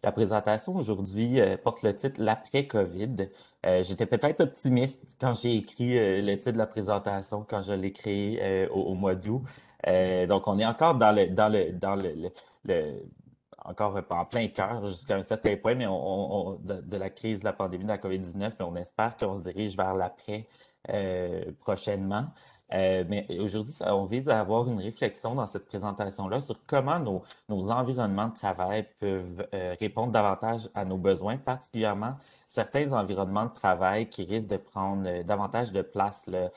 La présentation aujourd'hui porte le titre L'après-COVID. J'étais peut-être optimiste quand j'ai écrit le titre de la présentation, quand je l'ai créé au mois d'août. Donc, on est encore le- encore en plein cœur jusqu'à un certain point, mais de la crise de la pandémie de la COVID-19, mais on espère qu'on se dirige vers l'après prochainement. Mais aujourd'hui, on vise à avoir une réflexion dans cette présentation-là sur comment nos environnements de travail peuvent répondre davantage à nos besoins, particulièrement certains environnements de travail qui risquent de prendre davantage de place là,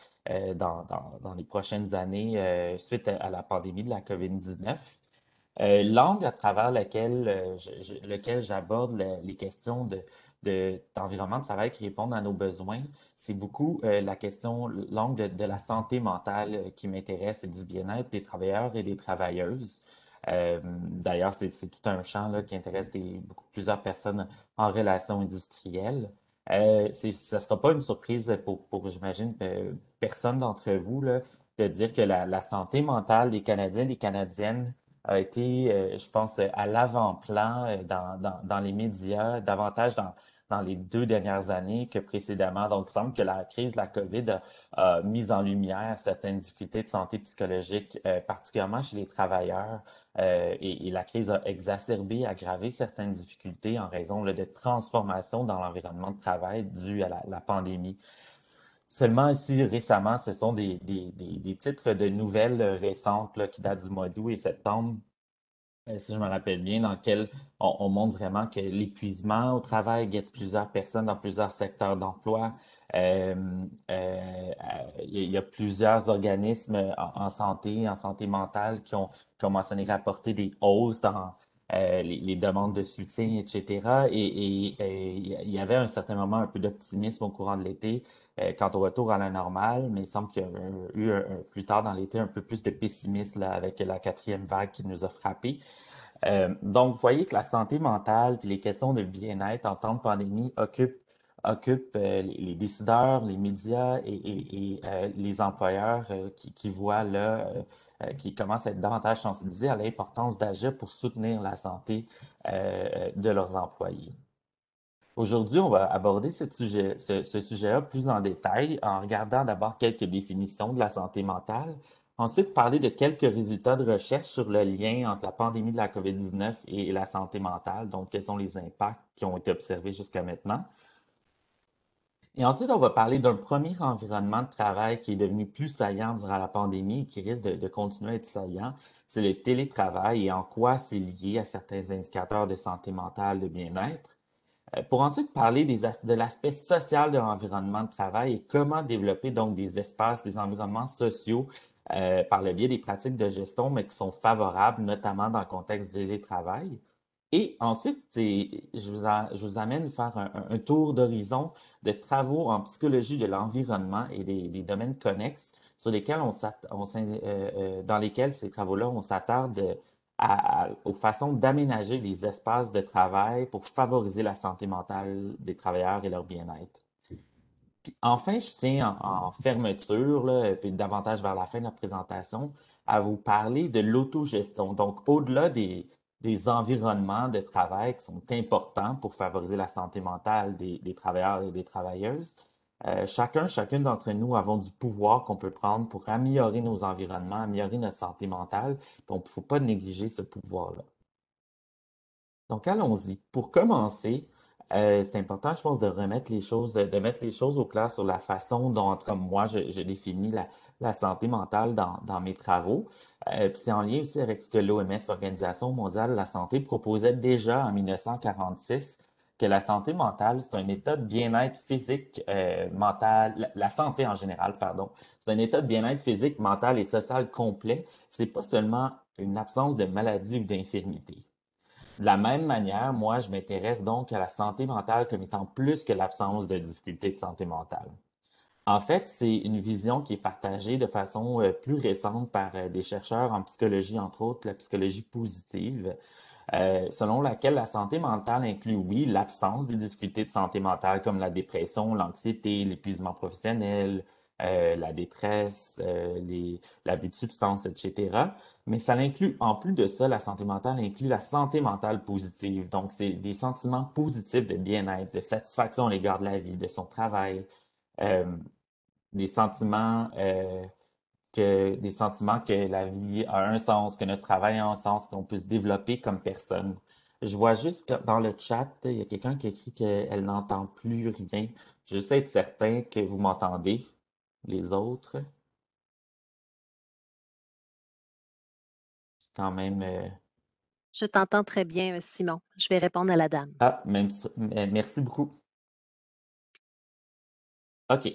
dans les prochaines années suite à la pandémie de la COVID-19. L'angle à travers lequel j'aborde les questions d'environnement de travail qui répondent à nos besoins, c'est beaucoup la question, l'angle de la santé mentale qui m'intéresse et du bien-être des travailleurs et des travailleuses. D'ailleurs, c'est tout un champ là, qui intéresse plusieurs personnes en relations industrielles. Ça ne sera pas une surprise pour j'imagine, personne d'entre vous là, de dire que la santé mentale des Canadiens et des Canadiennes a été, je pense, à l'avant-plan dans les médias, davantage dans les 2 dernières années que précédemment. Donc, il semble que la crise de la COVID a mis en lumière certaines difficultés de santé psychologique, particulièrement chez les travailleurs. Et la crise a exacerbé, aggravé certaines difficultés en raison là, de transformations dans l'environnement de travail dû à la pandémie. Seulement ici, récemment, ce sont des titres de nouvelles récentes là, qui datent du mois d'août et septembre, si je me rappelle bien, dans lequel on montre vraiment que l'épuisement au travail guette plusieurs personnes dans plusieurs secteurs d'emploi. Euh, il y a plusieurs organismes en santé mentale, qui ont mentionné rapporter des hausses dans les demandes de soutien, etc. Il y avait à un certain moment un peu d'optimisme au courant de l'été quant au retour à la normale, mais il semble qu'il y a eu plus tard dans l'été un peu plus de pessimisme là, avec la quatrième vague qui nous a frappés. Donc, vous voyez que la santé mentale puis les questions de bien-être en temps de pandémie occupent les décideurs, les médias et les employeurs qui voient là, qui commencent à être davantage sensibilisés à l'importance d'agir pour soutenir la santé de leurs employés. Aujourd'hui, on va aborder ce sujet-là plus en détail en regardant d'abord quelques définitions de la santé mentale, ensuite parler de quelques résultats de recherche sur le lien entre la pandémie de la COVID-19 et la santé mentale, donc quels sont les impacts qui ont été observés jusqu'à maintenant. Et ensuite, on va parler d'un premier environnement de travail qui est devenu plus saillant durant la pandémie et qui risque de continuer à être saillant, c'est le télétravail et en quoi c'est lié à certains indicateurs de santé mentale, de bien-être. Pour ensuite parler de l'aspect social de l'environnement de travail et comment développer donc des espaces, des environnements sociaux par le biais des pratiques de gestion, mais qui sont favorables, notamment dans le contexte du télétravail. Et ensuite, je vous amène faire un tour d'horizon de travaux en psychologie de l'environnement et des domaines connexes sur lesquels dans lesquels ces travaux-là, on s'attarde aux façons d'aménager les espaces de travail pour favoriser la santé mentale des travailleurs et leur bien-être. Puis enfin, je tiens en fermeture, là, puis davantage vers la fin de la présentation, à vous parler de l'autogestion. Donc, au-delà des environnements de travail qui sont importants pour favoriser la santé mentale des travailleurs et des travailleuses, chacune d'entre nous avons du pouvoir qu'on peut prendre pour améliorer nos environnements, améliorer notre santé mentale, puis il ne faut pas négliger ce pouvoir-là. Donc, allons-y. Pour commencer, c'est important, je pense, de remettre les choses, de mettre les choses au clair sur la façon dont, comme moi, je définis la santé mentale dans mes travaux. Puis c'est en lien aussi avec ce que l'OMS, l'Organisation mondiale de la santé, proposait déjà en 1946, que la santé mentale, c'est un état de bien-être physique, mental, la santé en général, pardon. C'est un état de bien-être physique, mental et social complet. C'est pas seulement une absence de maladie ou d'infirmité. De la même manière, moi, je m'intéresse donc à la santé mentale comme étant plus que l'absence de difficultés de santé mentale. En fait, c'est une vision qui est partagée de façon plus récente par des chercheurs en psychologie, entre autres la psychologie positive, selon laquelle la santé mentale inclut, oui, l'absence des difficultés de santé mentale comme la dépression, l'anxiété, l'épuisement professionnel, la détresse, l'abus de substances, etc. Mais ça inclut, en plus de ça, la santé mentale inclut la santé mentale positive. Donc, c'est des sentiments positifs de bien-être, de satisfaction à l'égard de la vie, de son travail, euh, des sentiments des sentiments que la vie a un sens, que notre travail a un sens, qu'on peut se développer comme personne. Je vois juste que dans le chat, il y a quelqu'un qui écrit qu'elle n'entend plus rien. Je sais être certain que vous m'entendez, les autres. C'est quand même... Je t'entends très bien, Simon. Je vais répondre à la dame. Ah, merci beaucoup. OK.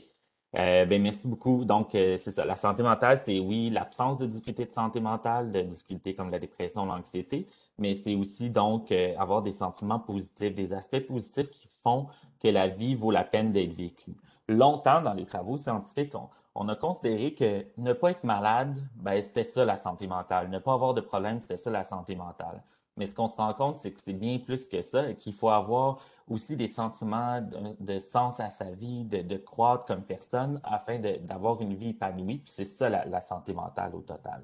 Ben merci beaucoup. Donc, c'est ça. La santé mentale, c'est oui, l'absence de difficultés de santé mentale, de difficultés comme la dépression, l'anxiété, mais c'est aussi donc avoir des sentiments positifs, des aspects positifs qui font que la vie vaut la peine d'être vécue. Longtemps, dans les travaux scientifiques, on a considéré que ne pas être malade, ben, c'était ça la santé mentale. Ne pas avoir de problème, c'était ça la santé mentale. Mais ce qu'on se rend compte, c'est que c'est bien plus que ça et qu'il faut avoir aussi des sentiments de sens à sa vie, de croître comme personne afin d'avoir une vie épanouie. Puis c'est ça la santé mentale au total.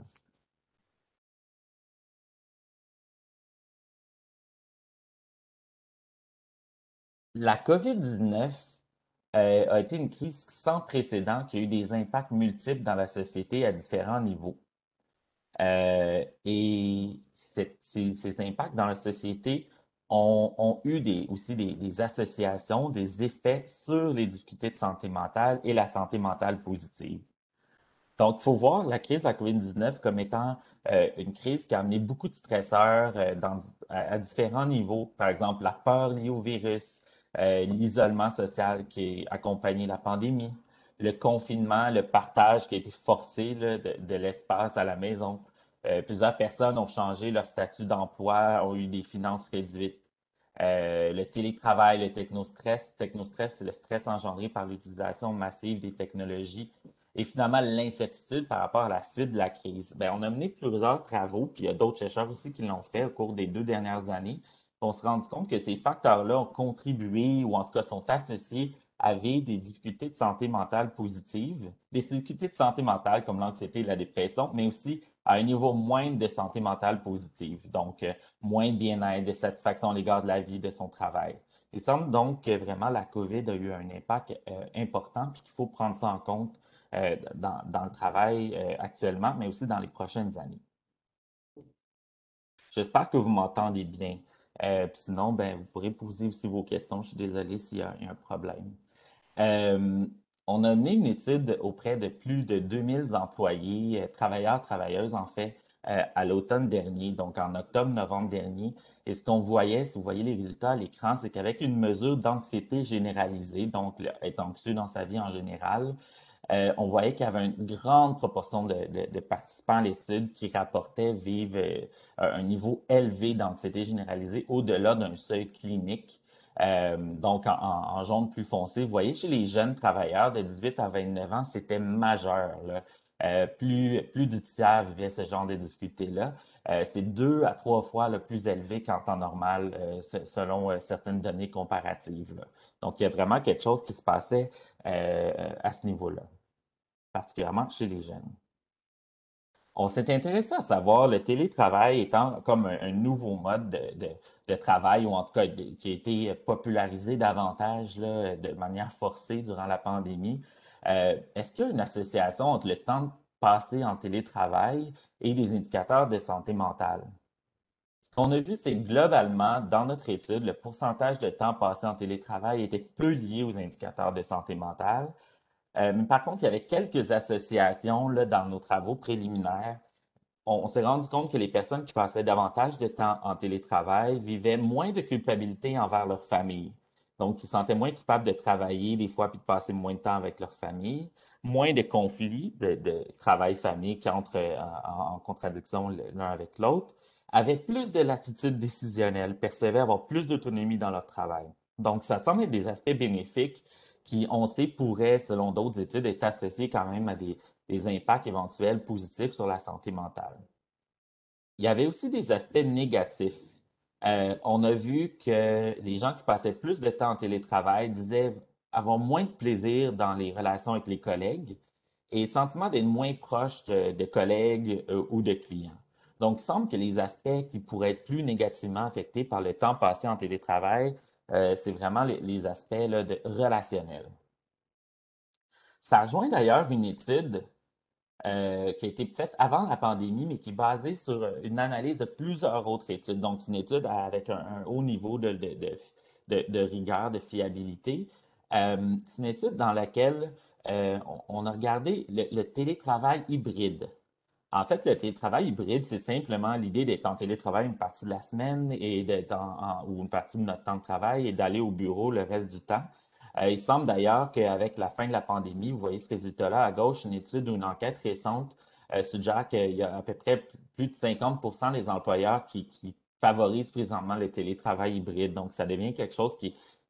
La COVID-19 a été une crise sans précédent qui a eu des impacts multiples dans la société à différents niveaux. Ces impacts dans la société ont eu aussi des associations, des effets sur les difficultés de santé mentale et la santé mentale positive. Donc, il faut voir la crise de la COVID-19 comme étant une crise qui a amené beaucoup de stresseurs à différents niveaux. Par exemple, la peur liée au virus, l'isolement social qui a accompagné la pandémie, le confinement, le partage qui a été forcé là, de l'espace à la maison. Plusieurs personnes ont changé leur statut d'emploi, ont eu des finances réduites. Le télétravail, le technostress. Technostress, c'est le stress engendré par l'utilisation massive des technologies et finalement, l'incertitude par rapport à la suite de la crise. Ben, on a mené plusieurs travaux, puis il y a d'autres chercheurs aussi qui l'ont fait au cours des 2 dernières années. On s'est rendu compte que ces facteurs-là ont contribué ou en tout cas sont associés avec des difficultés de santé mentale positives, des difficultés de santé mentale comme l'anxiété et la dépression, mais aussi à un niveau moindre de santé mentale positive, donc moins de bien-être, de satisfaction à l'égard de la vie, de son travail. Il semble donc que vraiment la COVID a eu un impact important, puis qu'il faut prendre ça en compte dans le travail actuellement, mais aussi dans les prochaines années. J'espère que vous m'entendez bien. Puis sinon, ben, vous pourrez poser aussi vos questions. Je suis désolé il y a un problème. Euh, on a mené une étude auprès de plus de 2000 employés, travailleurs, travailleuses, en fait, à l'automne dernier, donc en octobre-novembre dernier. Et ce qu'on voyait, si vous voyez les résultats à l'écran, c'est qu'avec une mesure d'anxiété généralisée, donc être anxieux dans sa vie en général, on voyait qu'il y avait une grande proportion de participants à l'étude qui rapportaient vivre un niveau élevé d'anxiété généralisée au-delà d'un seuil clinique. Donc, en jaune plus foncé, vous voyez, chez les jeunes travailleurs de 18 à 29 ans, c'était majeur, là. Plus du tiers vivait ce genre de difficultés-là. C'est 2 à 3 fois le plus élevé qu'en temps normal, selon certaines données comparatives, là. Donc, il y a vraiment quelque chose qui se passait à ce niveau-là, particulièrement chez les jeunes. On s'est intéressé à savoir le télétravail étant comme un nouveau mode de travail, ou en tout cas qui a été popularisé davantage là, de manière forcée durant la pandémie. Est-ce qu'il y a une association entre le temps passé en télétravail et des indicateurs de santé mentale? Ce qu'on a vu, c'est que globalement, dans notre étude, le pourcentage de temps passé en télétravail était peu lié aux indicateurs de santé mentale. Mais par contre, il y avait quelques associations là, dans nos travaux préliminaires. On s'est rendu compte que les personnes qui passaient davantage de temps en télétravail vivaient moins de culpabilité envers leur famille. Donc, ils se sentaient moins coupables de travailler des fois puis de passer moins de temps avec leur famille, moins de conflits de travail-famille qui entrent en contradiction l'un avec l'autre, avaient plus de latitude décisionnelle, percevaient avoir plus d'autonomie dans leur travail. Donc, ça semble être des aspects bénéfiques qui, on sait, pourraient, selon d'autres études, être associés quand même à des impacts éventuels positifs sur la santé mentale. Il y avait aussi des aspects négatifs. On a vu que les gens qui passaient plus de temps en télétravail disaient avoir moins de plaisir dans les relations avec les collègues, et sentiment d'être moins proche de collègues ou de clients. Donc, il semble que les aspects qui pourraient être plus négativement affectés par le temps passé en télétravail, c'est vraiment les aspects là, relationnels. Ça rejoint d'ailleurs une étude qui a été faite avant la pandémie, mais qui est basée sur une analyse de plusieurs autres études. Donc, c'est une étude avec un haut niveau de rigueur, de fiabilité. C'est une étude dans laquelle on a regardé le télétravail hybride. En fait, le télétravail hybride, c'est simplement l'idée d'être en télétravail une partie de la semaine et ou une partie de notre temps de travail et d'aller au bureau le reste du temps. Il semble d'ailleurs qu'avec la fin de la pandémie, vous voyez ce résultat-là à gauche, une étude ou une enquête récente suggère qu'il y a à peu près plus de 50% des employeurs qui favorisent présentement le télétravail hybride. Donc, ça devient quelque chose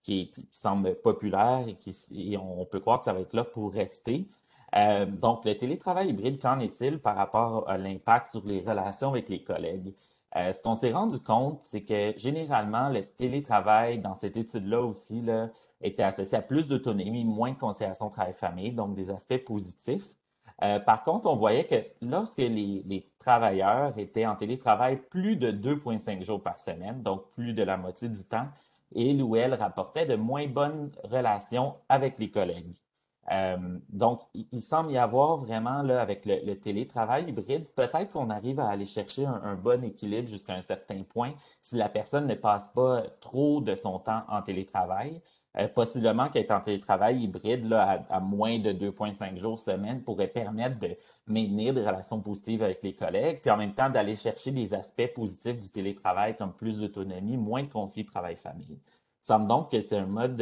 qui semble populaire et on peut croire que ça va être là pour rester. Donc, le télétravail hybride, qu'en est-il par rapport à l'impact sur les relations avec les collègues? Ce qu'on s'est rendu compte, c'est que généralement, le télétravail, dans cette étude-là aussi, là, était associé à plus d'autonomie, moins de conciliation travail-famille, donc des aspects positifs. Par contre, on voyait que lorsque les travailleurs étaient en télétravail plus de 2,5 jours par semaine, donc plus de la moitié du temps, il ou elle rapportait de moins bonnes relations avec les collègues. Donc, il semble y avoir vraiment, là, avec le télétravail hybride, peut-être qu'on arrive à aller chercher un bon équilibre jusqu'à un certain point si la personne ne passe pas trop de son temps en télétravail. Possiblement qu'être en télétravail hybride là, à moins de 2,5 jours semaine pourrait permettre de maintenir des relations positives avec les collègues, puis en même temps d'aller chercher des aspects positifs du télétravail comme plus d'autonomie, moins de conflits travail-famille. Il semble donc que c'est un mode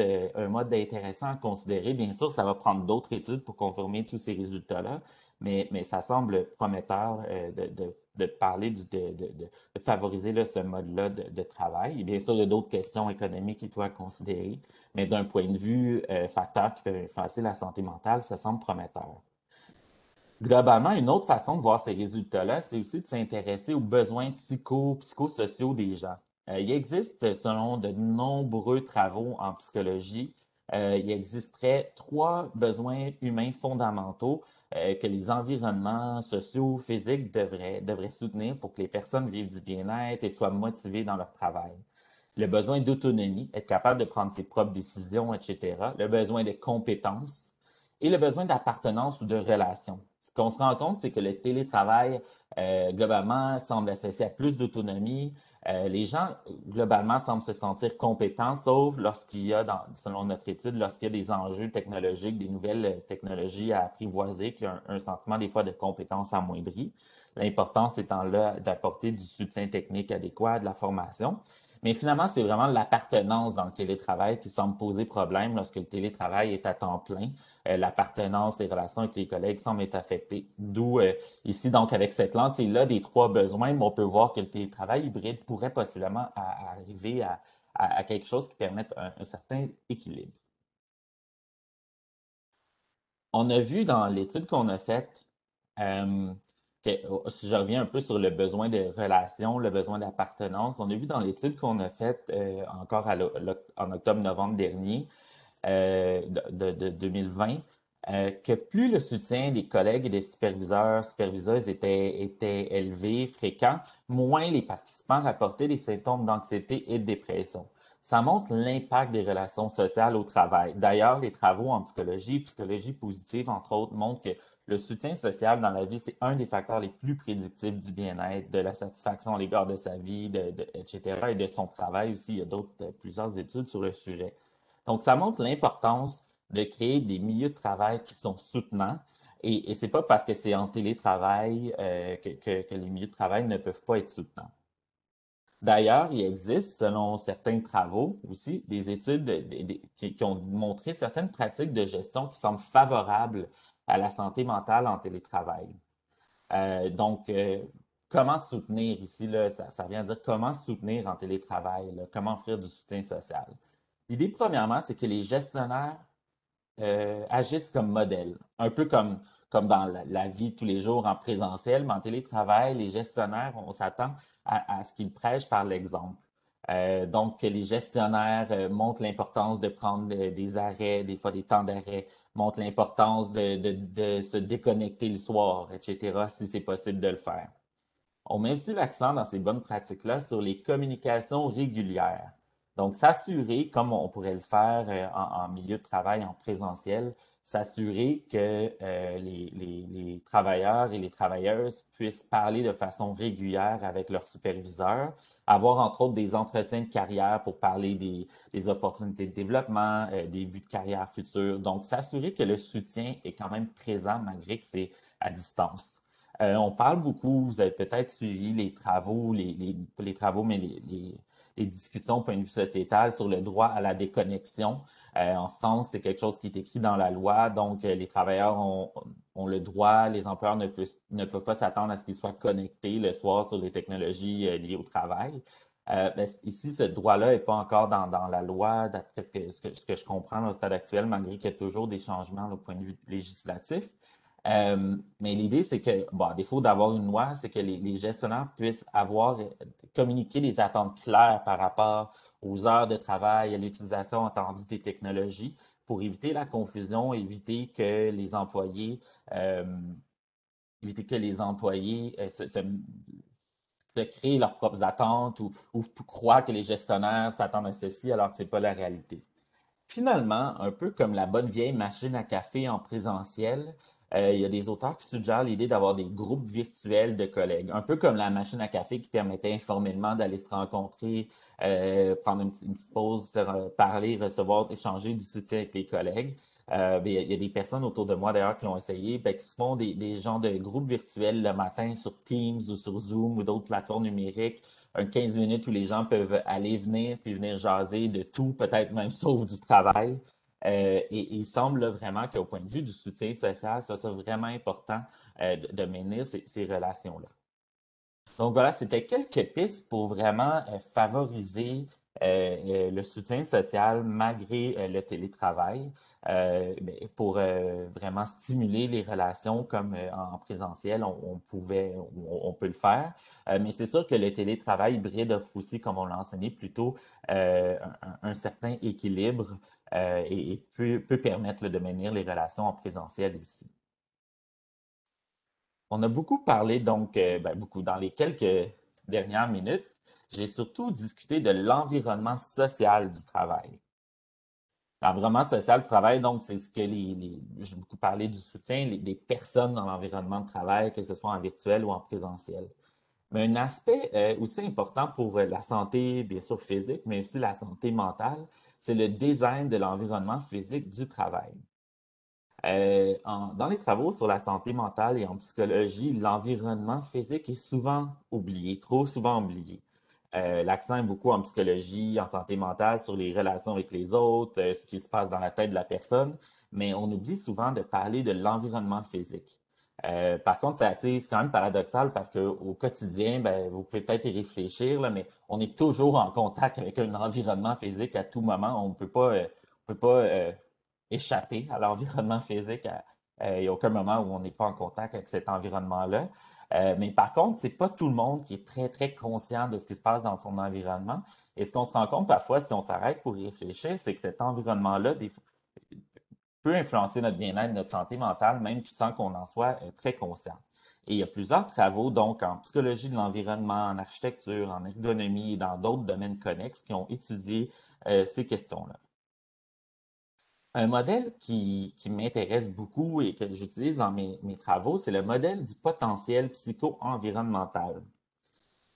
intéressant à considérer. Bien sûr, ça va prendre d'autres études pour confirmer tous ces résultats-là, mais ça semble prometteur de parler de favoriser là, ce mode-là de travail. Et bien sûr, il y a d'autres questions économiques qu'il faut à considérer, mais d'un point de vue facteur qui peut influencer la santé mentale, ça semble prometteur. Globalement, une autre façon de voir ces résultats-là, c'est aussi de s'intéresser aux besoins psychosociaux des gens. Il existe, selon de nombreux travaux en psychologie, il existerait trois besoins humains fondamentaux que les environnements sociaux, physiques devraient soutenir pour que les personnes vivent du bien-être et soient motivées dans leur travail. Le besoin d'autonomie, être capable de prendre ses propres décisions, etc. Le besoin de compétences et le besoin d'appartenance ou de relation. Ce qu'on se rend compte, c'est que le télétravail, globalement, semble associé à plus d'autonomie. Les gens, globalement, semblent se sentir compétents, sauf lorsqu'il y a, selon notre étude, lorsqu'il y a des enjeux technologiques, des nouvelles technologies à apprivoiser, qu'il y a un sentiment des fois de compétence amoindrie. L'importance étant là d'apporter du soutien technique adéquat, de la formation. Mais finalement, c'est vraiment l'appartenance dans le télétravail qui semble poser problème lorsque le télétravail est à temps plein. L'appartenance, les relations avec les collègues semblent être affectées. D'où ici, donc, avec cette lentille-là des trois besoins, on peut voir que le télétravail hybride pourrait possiblement arriver à quelque chose qui permette un certain équilibre. On a vu dans l'étude qu'on a faite, euh, si je reviens un peu sur le besoin de relation, le besoin d'appartenance, on a vu dans l'étude qu'on a faite encore en octobre-novembre dernier, de 2020, que plus le soutien des collègues et des superviseurs, superviseuses était élevé, fréquent, moins les participants rapportaient des symptômes d'anxiété et de dépression. Ça montre l'impact des relations sociales au travail. D'ailleurs, les travaux en psychologie, psychologie positive, entre autres, montrent que le soutien social dans la vie, c'est un des facteurs les plus prédictifs du bien-être, de la satisfaction à l'égard de sa vie, etc., et de son travail aussi. Il y a plusieurs études sur le sujet. Donc, ça montre l'importance de créer des milieux de travail qui sont soutenants. Et c'est pas parce que c'est en télétravail que les milieux de travail ne peuvent pas être soutenants. D'ailleurs, il existe, selon certains travaux aussi, des études qui ont montré certaines pratiques de gestion qui semblent favorables à la santé mentale en télétravail. Donc, comment soutenir ici, là, ça vient dire comment soutenir en télétravail, là, comment offrir du soutien social. L'idée, premièrement, c'est que les gestionnaires agissent comme modèle, un peu comme dans la vie de tous les jours en présentiel, mais en télétravail, les gestionnaires, on s'attend à ce qu'ils prêchent par l'exemple. Donc, que les gestionnaires montrent l'importance de prendre des arrêts, des fois des temps d'arrêt, montrent l'importance de se déconnecter le soir, etc., si c'est possible de le faire. On met aussi l'accent dans ces bonnes pratiques-là sur les communications régulières. Donc, s'assurer, comme on pourrait le faire en milieu de travail en présentiel, s'assurer que les travailleurs et les travailleuses puissent parler de façon régulière avec leur superviseur, avoir entre autres des entretiens de carrière pour parler des opportunités de développement, des buts de carrière futurs. Donc, s'assurer que le soutien est quand même présent malgré que c'est à distance. On parle beaucoup, vous avez peut-être suivi les travaux, pas les travaux, mais les discussions au point de vue sociétal sur le droit à la déconnexion. En France, c'est quelque chose qui est écrit dans la loi, donc les travailleurs ont le droit, les employeurs ne peuvent pas s'attendre à ce qu'ils soient connectés le soir sur les technologies liées au travail. Ici, ce droit-là n'est pas encore dans la loi, d'après ce que je comprends là, au stade actuel, malgré qu'il y a toujours des changements là, au point de vue législatif. Mais l'idée, c'est que, bon, à défaut d'avoir une loi, c'est que les gestionnaires puissent communiquer des attentes claires par rapport aux heures de travail, à l'utilisation attendue des technologies pour éviter la confusion, euh, éviter que les employés se créent leurs propres attentes ou croient que les gestionnaires s'attendent à ceci alors que c'est pas la réalité. Finalement, un peu comme la bonne vieille machine à café en présentiel, il y a des auteurs qui suggèrent l'idée d'avoir des groupes virtuels de collègues, un peu comme la machine à café qui permettait informellement d'aller se rencontrer, prendre une petite pause, parler, recevoir, échanger du soutien avec les collègues. Il y a des personnes autour de moi d'ailleurs qui l'ont essayé, qui se font des genres de groupes virtuels le matin sur Teams ou sur Zoom ou d'autres plateformes numériques, un 15 minutes où les gens peuvent aller venir puis venir jaser de tout, peut-être même sauf du travail. Et il semble là, vraiment qu'au point de vue du soutien social, ça c'est vraiment important de maintenir ces relations-là. Donc voilà, c'était quelques pistes pour vraiment favoriser le soutien social malgré le télétravail, pour vraiment stimuler les relations comme en présentiel, on peut le faire. Mais c'est sûr que le télétravail hybride offre aussi, comme on l'a enseigné plus tôt, un certain équilibre et peut permettre là, de maintenir les relations en présentiel aussi. On a beaucoup parlé, donc, beaucoup dans les quelques dernières minutes, j'ai surtout discuté de l'environnement social du travail. L'environnement social du travail, donc, c'est ce que j'ai beaucoup parlé du soutien des personnes dans l'environnement de travail, que ce soit en virtuel ou en présentiel. Mais un aspect aussi important pour la santé, bien sûr, physique, mais aussi la santé mentale, c'est le design de l'environnement physique du travail. Dans les travaux sur la santé mentale et en psychologie, l'environnement physique est souvent oublié, trop souvent oublié. L'accent est beaucoup en psychologie, en santé mentale, sur les relations avec les autres, ce qui se passe dans la tête de la personne, mais on oublie souvent de parler de l'environnement physique. Par contre, c'est quand même paradoxal parce qu'au quotidien, vous pouvez peut-être y réfléchir, là, mais on est toujours en contact avec un environnement physique à tout moment. On peut pas échapper à l'environnement physique. Il n'y a aucun moment où on n'est pas en contact avec cet environnement-là. Mais par contre, c'est pas tout le monde qui est très, très conscient de ce qui se passe dans son environnement. Et ce qu'on se rend compte parfois, si on s'arrête pour y réfléchir, c'est que cet environnement-là peut influencer notre bien-être, notre santé mentale, même sans qu'on en soit très conscient. Et il y a plusieurs travaux, donc, en psychologie de l'environnement, en architecture, en ergonomie et dans d'autres domaines connexes qui ont étudié ces questions-là. Un modèle qui m'intéresse beaucoup et que j'utilise dans mes travaux, c'est le modèle du potentiel psycho-environnemental.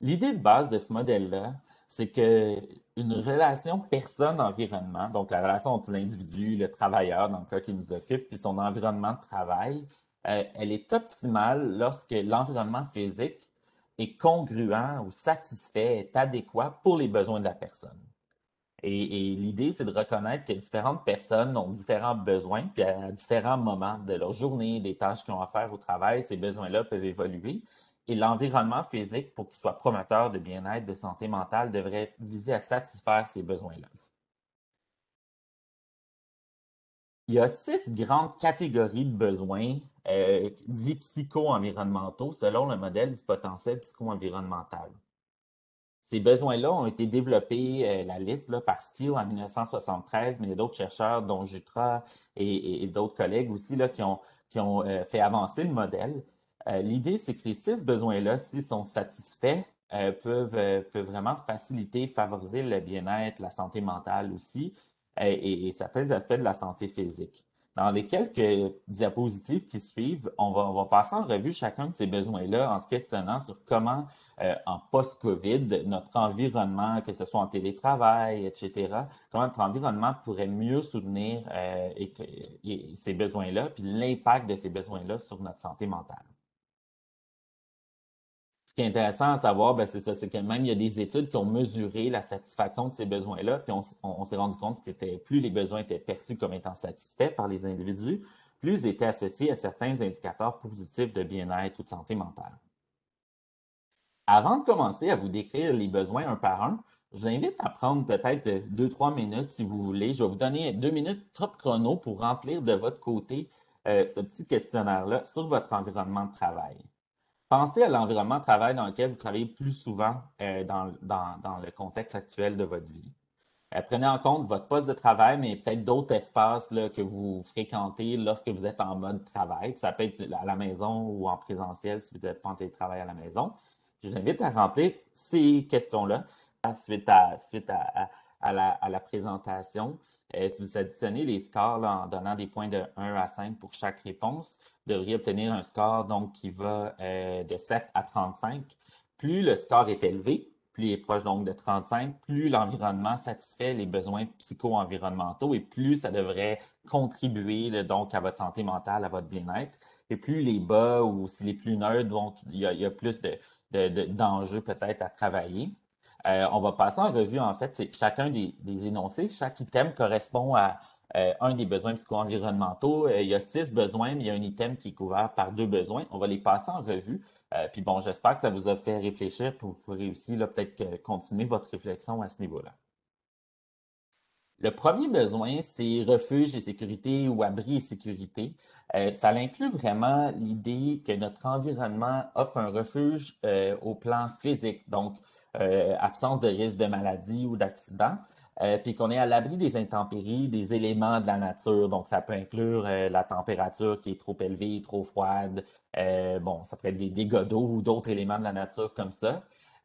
L'idée de base de ce modèle-là, c'est que une relation personne-environnement, donc la relation entre l'individu, le travailleur, dans le cas qui nous occupe, puis son environnement de travail, elle est optimale lorsque l'environnement physique est congruent ou satisfait, est adéquat pour les besoins de la personne. Et l'idée, c'est de reconnaître que différentes personnes ont différents besoins, puis à différents moments de leur journée, des tâches qu'ils ont à faire au travail, ces besoins-là peuvent évoluer. Et l'environnement physique, pour qu'il soit promoteur de bien-être, de santé mentale, devrait viser à satisfaire ces besoins-là. Il y a 6 grandes catégories de besoins dits psycho-environnementaux selon le modèle du potentiel psycho-environnemental. Ces besoins-là ont été développés, la liste là, par Steele en 1973, mais il y a d'autres chercheurs, dont Jutra et d'autres collègues aussi, là, qui ont fait avancer le modèle. L'idée, c'est que ces 6 besoins-là, s'ils sont satisfaits, peuvent vraiment faciliter, favoriser le bien-être, la santé mentale aussi, et certains aspects de la santé physique. Dans les quelques diapositives qui suivent, on va passer en revue chacun de ces besoins-là en se questionnant sur comment en post-COVID, notre environnement, que ce soit en télétravail, etc., comment notre environnement pourrait mieux soutenir ces besoins-là, puis l'impact de ces besoins-là sur notre santé mentale. Ce qui est intéressant à savoir, ben, c'est ça, c'est que même il y a des études qui ont mesuré la satisfaction de ces besoins-là, puis on s'est rendu compte que plus les besoins étaient perçus comme étant satisfaits par les individus, plus ils étaient associés à certains indicateurs positifs de bien-être ou de santé mentale. Avant de commencer à vous décrire les besoins un par un, je vous invite à prendre peut-être 2-3 minutes si vous voulez. Je vais vous donner 2 minutes top chrono pour remplir de votre côté ce petit questionnaire-là sur votre environnement de travail. Pensez à l'environnement de travail dans lequel vous travaillez plus souvent dans le contexte actuel de votre vie. Prenez en compte votre poste de travail, mais peut-être d'autres espaces là, que vous fréquentez lorsque vous êtes en mode travail. Ça peut être à la maison ou en présentiel si vous êtes pas en télétravail à la maison. Je vous invite à remplir ces questions-là suite à la présentation. Si vous additionnez les scores là, en donnant des points de 1 à 5 pour chaque réponse, vous devriez obtenir un score donc, qui va de 7 à 35. Plus le score est élevé, plus il est proche donc de 35, plus l'environnement satisfait les besoins psycho-environnementaux et plus ça devrait contribuer là, donc à votre santé mentale, à votre bien-être. Et plus les bas ou s'il est plus neutre, donc il y a plus d'enjeux peut-être à travailler. On va passer en revue, en fait, c'est chacun des énoncés. Chaque item correspond à un des besoins psycho-environnementaux. Il y a 6 besoins, mais il y a un item qui est couvert par 2 besoins. On va les passer en revue. Puis bon, j'espère que ça vous a fait réfléchir, puis vous pourrez aussi là, peut-être continuer votre réflexion à ce niveau-là. Le premier besoin, c'est refuge et sécurité ou abri et sécurité. Ça inclut vraiment l'idée que notre environnement offre un refuge au plan physique, donc absence de risque de maladie ou d'accident, puis qu'on est à l'abri des intempéries, des éléments de la nature. Donc, ça peut inclure la température qui est trop élevée, trop froide. Bon, ça peut être des dégâts d'eau ou d'autres éléments de la nature comme ça.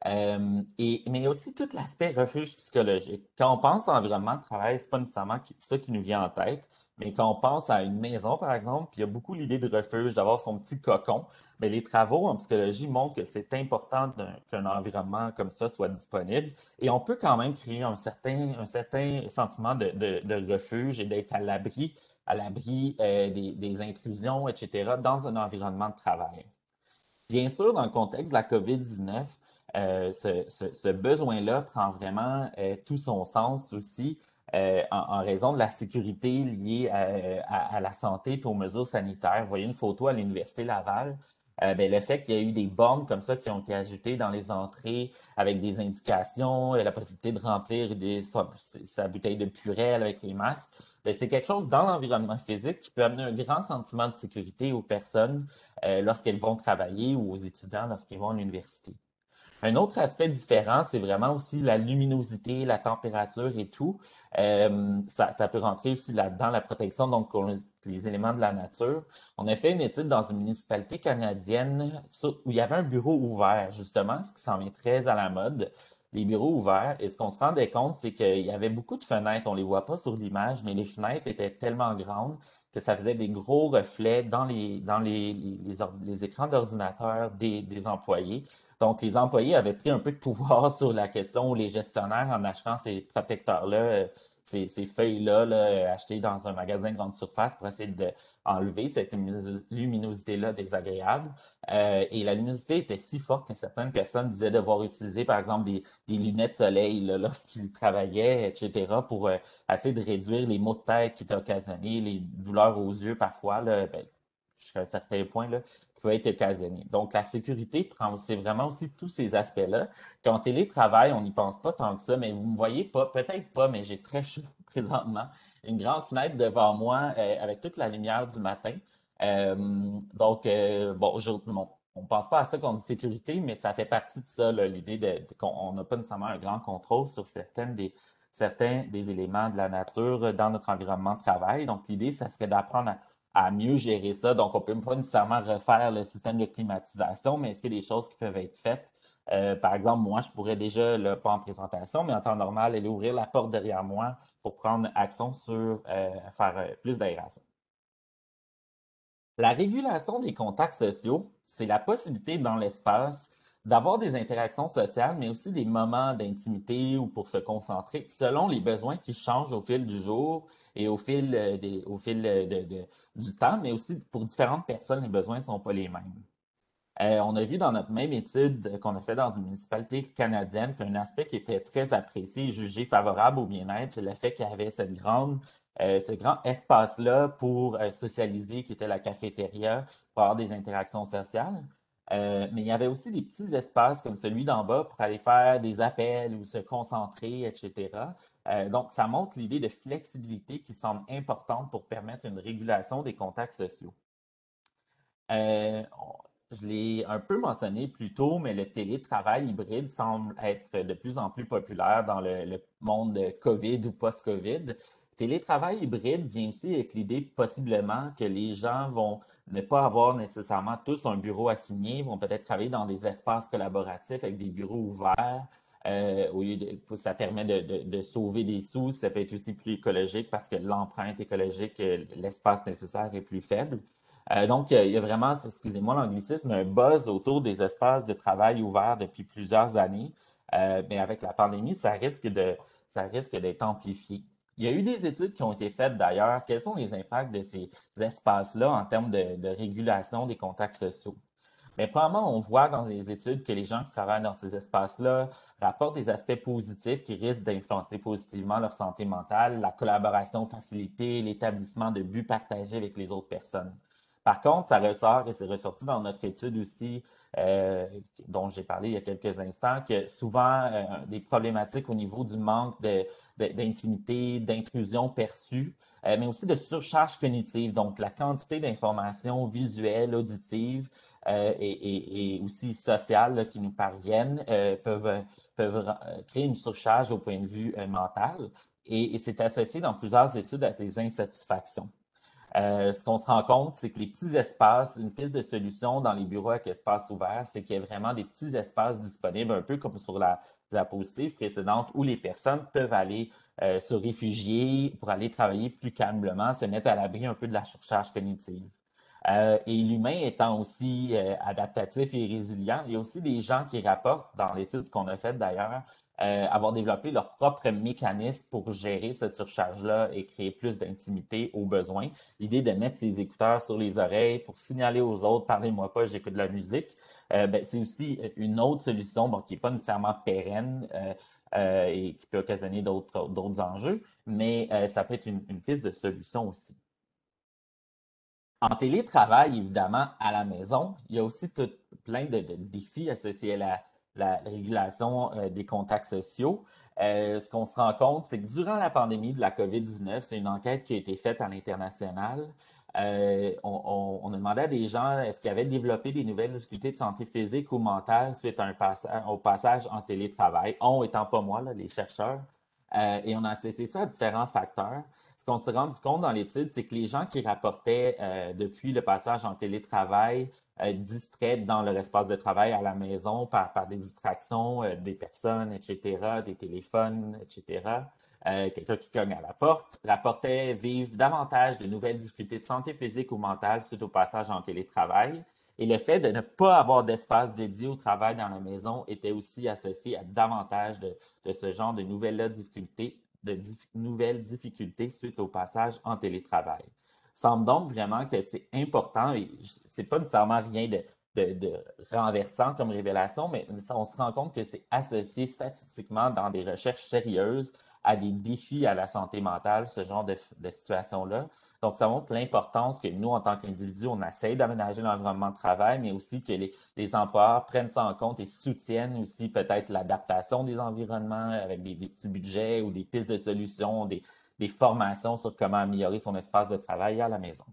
Mais aussi tout l'aspect refuge psychologique. Quand on pense à environnement de travail, c'est pas nécessairement ça qui nous vient en tête, mais quand on pense à une maison, par exemple, puis il y a beaucoup l'idée de refuge, d'avoir son petit cocon, mais les travaux en psychologie montrent que c'est important qu'un environnement comme ça soit disponible et on peut quand même créer un certain sentiment de refuge et d'être à l'abri des intrusions, etc., dans un environnement de travail. Bien sûr, dans le contexte de la COVID-19, ce besoin-là prend vraiment tout son sens aussi en raison de la sécurité liée à la santé et aux mesures sanitaires. Vous voyez une photo à l'Université Laval. Ben, le fait qu'il y a eu des bornes comme ça qui ont été ajoutées dans les entrées avec des indications, la possibilité de remplir sa bouteille de purée avec les masques, ben, c'est quelque chose dans l'environnement physique qui peut amener un grand sentiment de sécurité aux personnes lorsqu'elles vont travailler ou aux étudiants lorsqu'ils vont à l'université. Un autre aspect différent, c'est vraiment aussi la luminosité, la température et tout. Ça peut rentrer aussi là-dedans, la protection, donc pour les éléments de la nature. On a fait une étude dans une municipalité canadienne où il y avait un bureau ouvert, justement, ce qui s'en vient très à la mode, les bureaux ouverts. Et ce qu'on se rendait compte, c'est qu'il y avait beaucoup de fenêtres. On les voit pas sur l'image, mais les fenêtres étaient tellement grandes que ça faisait des gros reflets dans les écrans d'ordinateur des employés. Donc, les employés avaient pris un peu de pouvoir sur la question, les gestionnaires, en achetant ces protecteurs-là, ces feuilles-là, là, achetées dans un magasin de grande surface pour essayer d'enlever cette luminosité-là désagréable. Et la luminosité était si forte que certaines personnes disaient devoir utiliser, par exemple, des lunettes soleil là, lorsqu'ils travaillaient, etc., pour essayer de réduire les maux de tête qui étaient occasionnés, les douleurs aux yeux parfois, là, ben, jusqu'à un certain point, là, qui peut être occasionné. Donc, la sécurité, c'est vraiment aussi tous ces aspects-là. Quand télétravail, on n'y pense pas tant que ça, mais vous me voyez pas, peut-être pas, mais j'ai très chaud présentement. Une grande fenêtre devant moi avec toute la lumière du matin. Donc, bon, on pense pas à ça qu'on dit sécurité, mais ça fait partie de ça, là, l'idée qu'on on n'a pas nécessairement un grand contrôle sur certains des éléments de la nature dans notre environnement de travail. Donc, l'idée, ça serait d'apprendre à mieux gérer ça. Donc, on peut pas nécessairement refaire le système de climatisation, mais est-ce qu'il y a des choses qui peuvent être faites? Par exemple, moi, je pourrais déjà, là, pas en présentation, mais en temps normal, aller ouvrir la porte derrière moi pour prendre action sur faire plus d'aération. La régulation des contacts sociaux, c'est la possibilité dans l'espace d'avoir des interactions sociales, mais aussi des moments d'intimité ou pour se concentrer selon les besoins qui changent au fil du jour et au fil du temps, mais aussi pour différentes personnes, les besoins ne sont pas les mêmes. On a vu dans notre même étude qu'on a fait dans une municipalité canadienne qu'un aspect qui était très apprécié et jugé favorable au bien-être, c'est le fait qu'il y avait ce grand espace-là pour socialiser, qui était la cafétéria, pour avoir des interactions sociales. Mais il y avait aussi des petits espaces comme celui d'en bas pour aller faire des appels ou se concentrer, etc. Donc, ça montre l'idée de flexibilité qui semble importante pour permettre une régulation des contacts sociaux. Euh, on- je l'ai un peu mentionné plus tôt, mais le télétravail hybride semble être de plus en plus populaire dans le monde de COVID ou post-COVID. Télétravail hybride vient aussi avec l'idée possiblement que les gens vont ne pas avoir nécessairement tous un bureau assigné, vont peut-être travailler dans des espaces collaboratifs avec des bureaux ouverts. Ça permet de sauver des sous, ça peut être aussi plus écologique parce que l'empreinte écologique, l'espace nécessaire est plus faible. Donc, il y a vraiment, excusez-moi l'anglicisme, un buzz autour des espaces de travail ouverts depuis plusieurs années. Mais avec la pandémie, ça risque d'être amplifié. Il y a eu des études qui ont été faites d'ailleurs. Quels sont les impacts de ces espaces-là en termes de régulation des contacts sociaux? Mais probablement, on voit dans les études que les gens qui travaillent dans ces espaces-là rapportent des aspects positifs qui risquent d'influencer positivement leur santé mentale, la collaboration facilitée, l'établissement de buts partagés avec les autres personnes. Par contre, ça ressort, et c'est ressorti dans notre étude aussi, euh, dont j'ai parlé il y a quelques instants, que souvent, des problématiques au niveau du manque d'intimité, d'intrusion perçue, mais aussi de surcharge cognitive, donc la quantité d'informations visuelles, auditives et aussi sociales là, qui nous parviennent peuvent créer une surcharge au point de vue mental. Et c'est associé dans plusieurs études à des insatisfactions. Ce qu'on se rend compte, c'est que les petits espaces, une piste de solution dans les bureaux avec espace ouvert, c'est qu'il y a vraiment des petits espaces disponibles, un peu comme sur la diapositive précédente, où les personnes peuvent aller se réfugier pour aller travailler plus calmement, se mettre à l'abri un peu de la surcharge cognitive. Et l'humain étant aussi adaptatif et résilient, il y a aussi des gens qui rapportent, dans l'étude qu'on a faite d'ailleurs, avoir développé leur propre mécanisme pour gérer cette surcharge-là et créer plus d'intimité aux besoins. L'idée de mettre ses écouteurs sur les oreilles pour signaler aux autres, parlez-moi pas, j'écoute de la musique, ben, c'est aussi une autre solution bon, qui n'est pas nécessairement pérenne et qui peut occasionner d'autres enjeux, mais ça peut être une piste de solution aussi. En télétravail, évidemment, à la maison, il y a aussi plein de défis associés à la régulation des contacts sociaux. Ce qu'on se rend compte, c'est que durant la pandémie de la COVID-19, c'est une enquête qui a été faite à l'international. On a demandé à des gens est-ce qu'ils avaient développé des nouvelles difficultés de santé physique ou mentale suite à au passage en télétravail. On étant pas moi, là, les chercheurs. Et on a associé ça à différents facteurs. Ce qu'on s'est rendu compte dans l'étude, c'est que les gens qui rapportaient depuis le passage en télétravail distraits dans leur espace de travail à la maison par des distractions, des personnes, etc., des téléphones, etc., quelqu'un qui cogne à la porte, rapportait vivre davantage de nouvelles difficultés de santé physique ou mentale suite au passage en télétravail. Et le fait de ne pas avoir d'espace dédié au travail dans la maison était aussi associé à davantage de ce genre de nouvelles difficultés suite au passage en télétravail. Il semble donc vraiment que c'est important et c'est pas nécessairement rien de renversant comme révélation, mais on se rend compte que c'est associé statistiquement dans des recherches sérieuses à des défis à la santé mentale, ce genre de situation-là. Donc, ça montre l'importance que nous, en tant qu'individus, on essaye d'aménager l'environnement de travail, mais aussi que les employeurs prennent ça en compte et soutiennent aussi peut-être l'adaptation des environnements avec des petits budgets ou des pistes de solutions, des formations sur comment améliorer son espace de travail à la maison.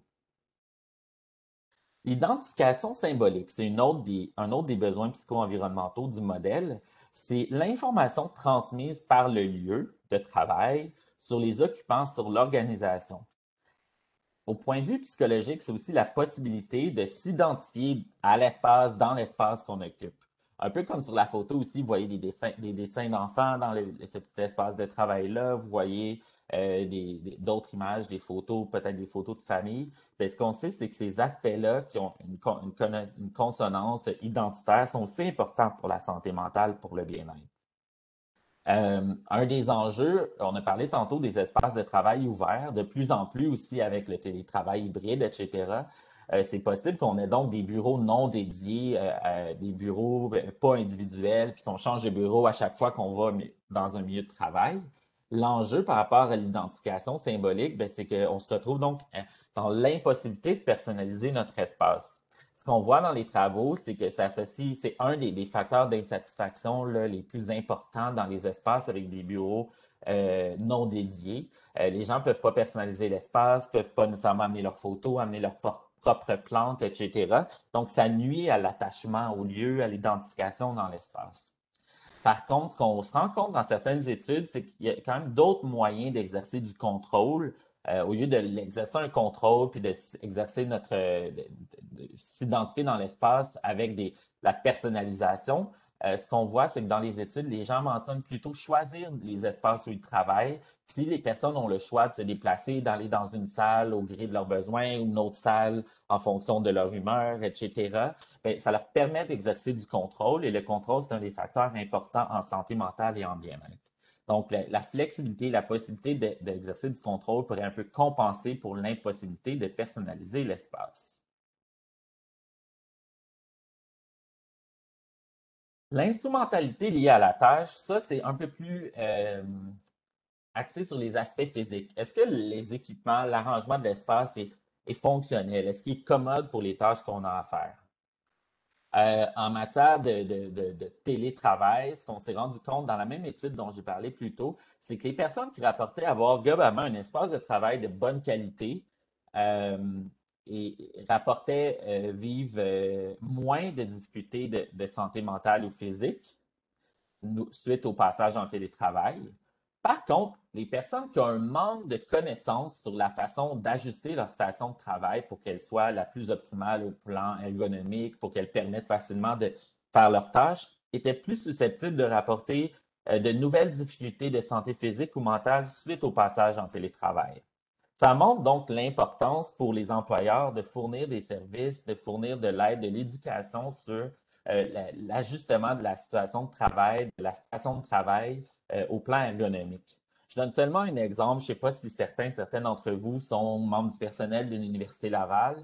L'identification symbolique, c'est un autre des besoins psycho-environnementaux du modèle. C'est l'information transmise par le lieu de travail sur les occupants, sur l'organisation. Au point de vue psychologique, c'est aussi la possibilité de s'identifier à l'espace, dans l'espace qu'on occupe. Un peu comme sur la photo aussi, vous voyez des dessins d'enfants dans ce petit espace de travail-là, vous voyez d'autres images, des photos, peut-être des photos de famille. Bien, ce qu'on sait, c'est que ces aspects-là, qui ont une consonance identitaire, sont aussi importants pour la santé mentale, pour le bien-être. Un des enjeux, on a parlé tantôt des espaces de travail ouverts, de plus en plus aussi avec le télétravail hybride, etc. C'est possible qu'on ait donc des bureaux non dédiés, des bureaux pas individuels, puis qu'on change de bureau à chaque fois qu'on va dans un milieu de travail. L'enjeu par rapport à l'identification symbolique, ben, c'est qu'on se retrouve donc dans l'impossibilité de personnaliser notre espace. Ce qu'on voit dans les travaux, c'est que ça s'associe, c'est un des facteurs d'insatisfaction là, les plus importants dans les espaces avec des bureaux non dédiés. Les gens ne peuvent pas personnaliser l'espace, ne peuvent pas nécessairement amener leurs photos, amener leurs propres plantes, etc. Donc, ça nuit à l'attachement au lieu, à l'identification dans l'espace. Par contre, ce qu'on se rend compte dans certaines études, c'est qu'il y a quand même d'autres moyens d'exercer du contrôle. Au lieu de l'exercer un contrôle puis d'exercer de s'identifier dans l'espace avec la personnalisation, ce qu'on voit, c'est que dans les études, les gens mentionnent plutôt choisir les espaces où ils travaillent. Si les personnes ont le choix de se déplacer, d'aller dans une salle au gré de leurs besoins ou une autre salle en fonction de leur humeur, etc., bien, ça leur permet d'exercer du contrôle et le contrôle, c'est un des facteurs importants en santé mentale et en bien-être. Donc, la flexibilité, la possibilité d'exercer du contrôle pourrait un peu compenser pour l'impossibilité de personnaliser l'espace. L'instrumentalité liée à la tâche, ça, c'est un peu plus axé sur les aspects physiques. Est-ce que les équipements, l'arrangement de l'espace est fonctionnel? Est-ce qu'il est commode pour les tâches qu'on a à faire? En matière de télétravail, ce qu'on s'est rendu compte dans la même étude dont j'ai parlé plus tôt, c'est que les personnes qui rapportaient avoir globalement un espace de travail de bonne qualité euh, et rapportaient vivre moins de difficultés de santé mentale ou physique suite au passage en télétravail. Par contre, les personnes qui ont un manque de connaissances sur la façon d'ajuster leur station de travail pour qu'elle soit la plus optimale au plan ergonomique, pour qu'elle permette facilement de faire leurs tâches, étaient plus susceptibles de rapporter de nouvelles difficultés de santé physique ou mentale suite au passage en télétravail. Ça montre donc l'importance pour les employeurs de fournir des services, de fournir de l'aide, de l'éducation sur l'ajustement de la situation de travail, de la station de travail au plan ergonomique. Je donne seulement un exemple. Je ne sais pas si certains d'entre vous sont membres du personnel de l'Université Laval,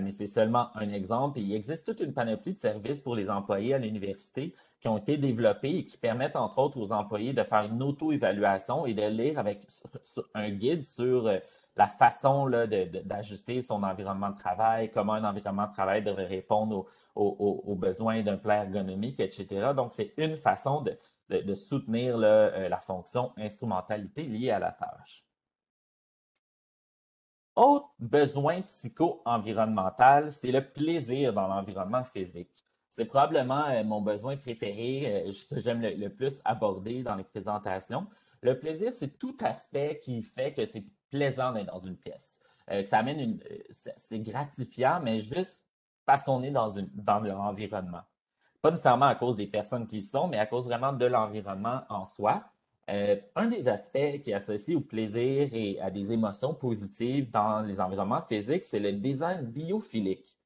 mais c'est seulement un exemple. Et il existe toute une panoplie de services pour les employés à l'université qui ont été développés et qui permettent, entre autres, aux employés de faire une auto-évaluation et de lire avec un guide sur la façon là, d'ajuster son environnement de travail, comment un environnement de travail devrait répondre aux besoins d'un plan ergonomique, etc. Donc, c'est une façon de soutenir là, la fonction instrumentalité liée à la tâche. Autre besoin psycho-environnemental, c'est le plaisir dans l'environnement physique. C'est probablement mon besoin préféré, que j'aime le plus aborder dans les présentations. Le plaisir, c'est tout aspect qui fait que c'est plaisant d'être dans une pièce. Que ça amène c'est gratifiant, mais juste parce qu'on est dans l'environnement. Pas nécessairement à cause des personnes qui y sont, mais à cause vraiment de l'environnement en soi. Un des aspects qui est associé au plaisir et à des émotions positives dans les environnements physiques, c'est le design biophilique.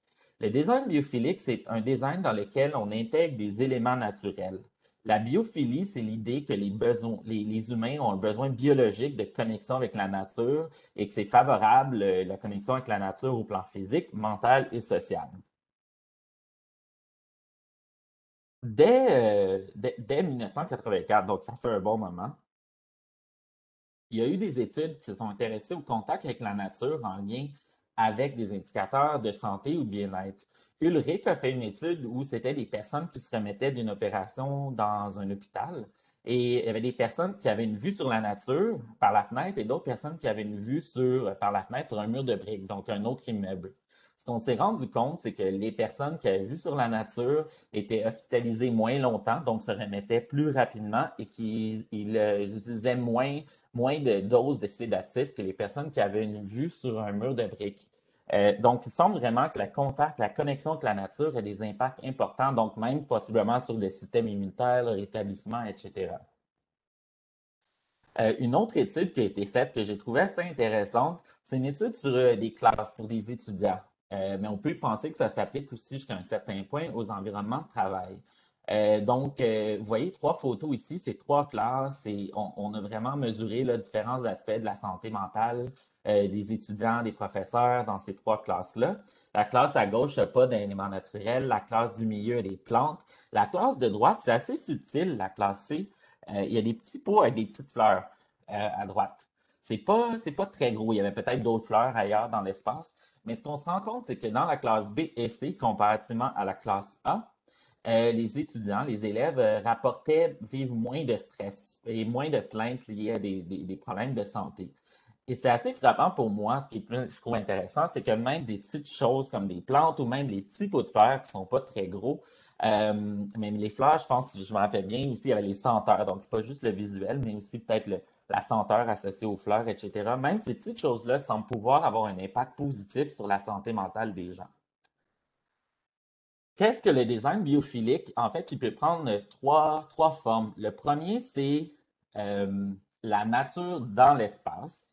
Le design biophilique, c'est un design dans lequel on intègre des éléments naturels. La biophilie, c'est l'idée que les humains ont un besoin biologique de connexion avec la nature et que c'est favorable, la connexion avec la nature au plan physique, mental et social. Dès 1984, donc ça fait un bon moment, il y a eu des études qui se sont intéressées au contact avec la nature en lien avec des indicateurs de santé ou de bien-être. Ulrich a fait une étude où c'était des personnes qui se remettaient d'une opération dans un hôpital et il y avait des personnes qui avaient une vue sur la nature par la fenêtre et d'autres personnes qui avaient une vue par la fenêtre sur un mur de briques, donc un autre immeuble. Ce qu'on s'est rendu compte, c'est que les personnes qui avaient vu sur la nature étaient hospitalisées moins longtemps, donc se remettaient plus rapidement et qu'ils utilisaient moins de doses de sédatifs que les personnes qui avaient une vue sur un mur de briques. Donc, il semble vraiment que le contact, la connexion avec la nature a des impacts importants, donc même possiblement sur le système immunitaire, le rétablissement, etc. Une autre étude qui a été faite que j'ai trouvée assez intéressante, c'est une étude sur des classes pour des étudiants. Mais on peut penser que ça s'applique aussi jusqu'à un certain point aux environnements de travail. Vous voyez trois photos ici, c'est trois classes et on a vraiment mesuré là, différents aspects de la santé mentale des étudiants, des professeurs dans ces trois classes-là. La classe à gauche n'a pas d'éléments naturels, la classe du milieu a des plantes. La classe de droite, c'est assez subtil, la classe C. Il y a des petits pots avec des petites fleurs à droite. C'est pas très gros. Il y avait peut-être d'autres fleurs ailleurs dans l'espace. Mais ce qu'on se rend compte, c'est que dans la classe B et C, comparativement à la classe A, les étudiants, les élèves rapportaient vivre moins de stress et moins de plaintes liées à des problèmes de santé. Et c'est assez frappant pour moi, ce qui est plus, je trouve intéressant, c'est que même des petites choses comme des plantes ou même les petits pots de fleurs qui sont pas très gros, même les fleurs, je pense, si je me rappelle bien, aussi, il y avait les senteurs. Donc, c'est pas juste le visuel, mais aussi peut-être la senteur associée aux fleurs, etc. Même ces petites choses-là semblent pouvoir avoir un impact positif sur la santé mentale des gens. Qu'est-ce que le design biophilique? En fait, il peut prendre trois formes. Le premier, c'est euh, la nature dans l'espace.